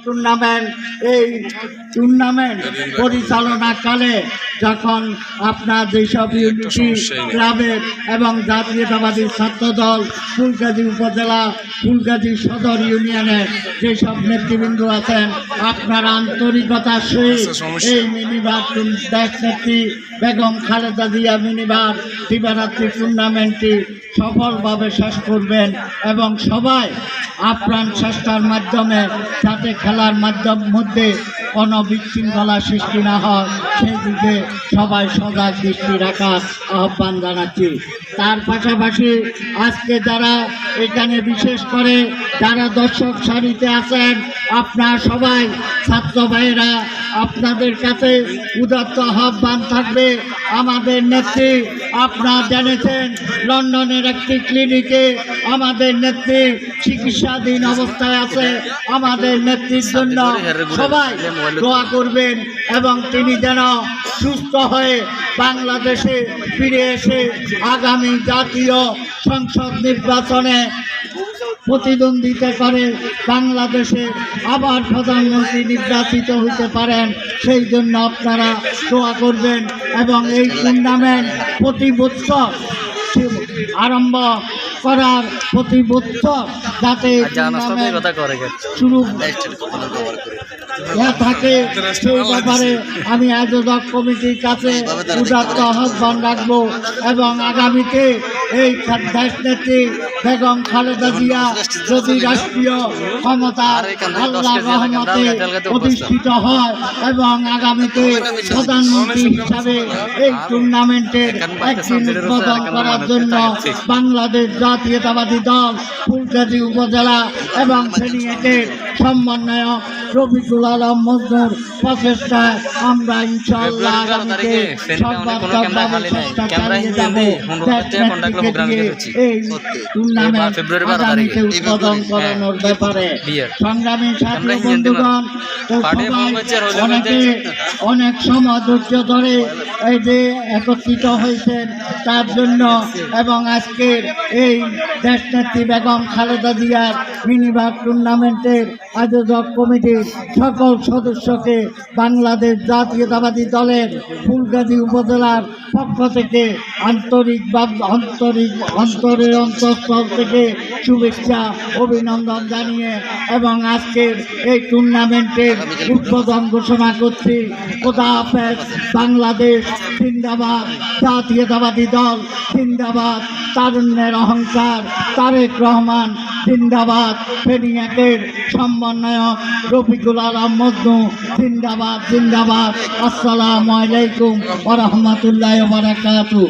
Tournament এই tournament পরিচালনাকালে যখন আপনার যেসব ইউনিটি ক্লাবের এবং জাতীয়তাবাদী ছাত্রদল ফুলগাজী উপজেলা ফুলগাজী সদর ইউনিয়নের যেসব নেতৃবৃন্দ আছেন আপনার আন্তরিকতার সহিত এই মিনিবার দেশনেত্রী বেগম খালেদা জিয়া মিনিবার দিবারাত্রি টুর্নামেন্টটি সফলভাবে শেষ করবেন এবং সবাই আপ্রাণ চেষ্টার মাধ্যমে যাতে খেলার মধ্যে কোনো বিশৃঙ্খলা সৃষ্টি না হয় সেই দিকে সবাই সজাগ দৃষ্টি রাখার আহ্বান জানাচ্ছি। তার পাশাপাশি আজকে যারা এখানে বিশেষ করে যারা দর্শক সারিতে আছেন আপনারা সবাই ছাত্র ভাইয়েরা আপনাদের কাছে উদাত্ত আহ্বান থাকবে। আমাদের নেত্রী আপনারা জেনেছেন লন্ডনের একটি ক্লিনিকে আমাদের নেত্রী চিকিৎসাধীন অবস্থায় আছে। আমাদের নেত্রীর জন্য সবাই দোয়া করবেন এবং তিনি যেন সুস্থ হয়ে বাংলাদেশে ফিরে এসে আগামী জাতীয় সংসদ নির্বাচনে প্রতিদ্বন্দ্বিতা করে বাংলাদেশে আবার প্রধানমন্ত্রী নির্বাচিত হতে পারেন সেই জন্য আপনারা দোয়া করবেন এবং এই টুর্নামেন্ট প্রতি বছর আরম্ভ করার প্রতি বছর যাতে শুরু থাকে সেই ব্যাপারে আমি আয়োজক কমিটির কাছে উদাত্ত আহ্বান রাখবো এবং আগামীতে এই দেশনেত্রী বেগম খালেদা জিয়া যদি রাষ্ট্রীয় ক্ষমতা আল্লাহর রহমতে প্রতিষ্ঠিত হয় এবং আগামীতে প্রধানমন্ত্রী হিসাবে এই টুর্নামেন্টের একদিন উদ্বোধন করার জন্য বাংলাদেশ জাতীয়তাবাদী দল ফুলগাজী উপজেলা এবং ফেনীর সমন্বয়ক রফিকুল আলম মজনুর প্রচেষ্টায় আমরা ইনশাআল্লাহ আগামীতে সর্বাত্মকভাবে চেষ্টা চালিয়ে যাব এই টুর্নামেন্ট আগামীতে উদ্বোধন করানোর ব্যাপারে। সংগ্রামী সাথী বন্ধুগণ, অনেকে অনেক সময় ধৈর্য ধরে এই যে একত্রিত হয়েছেন তার জন্য এবং আজকের এই দেশনেত্রী বেগম খালেদা জিয়ার মিনিবার টুর্নামেন্টের আয়োজক কমিটির সকল সদস্যকে বাংলাদেশ জাতীয়তাবাদী দলের ফুলগাজী উপজেলার পক্ষ থেকে অন্তরের অন্তঃস্থল থেকে শুভেচ্ছা অভিনন্দন জানিয়ে এবং আজকের এই টুর্নামেন্টের উদ্বোধন ঘোষণা করছি। খোদা হাফেজ। বাংলাদেশ জিন্দাবাদ, জাতীয়তাবাদী দল জিন্দাবাদ, তারুণ্যের অহংকার তারেক রহমান জিন্দাবাদ, ফেনীর সমন্বয়ক রফিকুল আলম মজনু জিন্দাবাদ জিন্দাবাদ। আসসালামু আলাইকুম ওয়া রাহমাতুল্লাহি ওয়া বারাকাতুহু।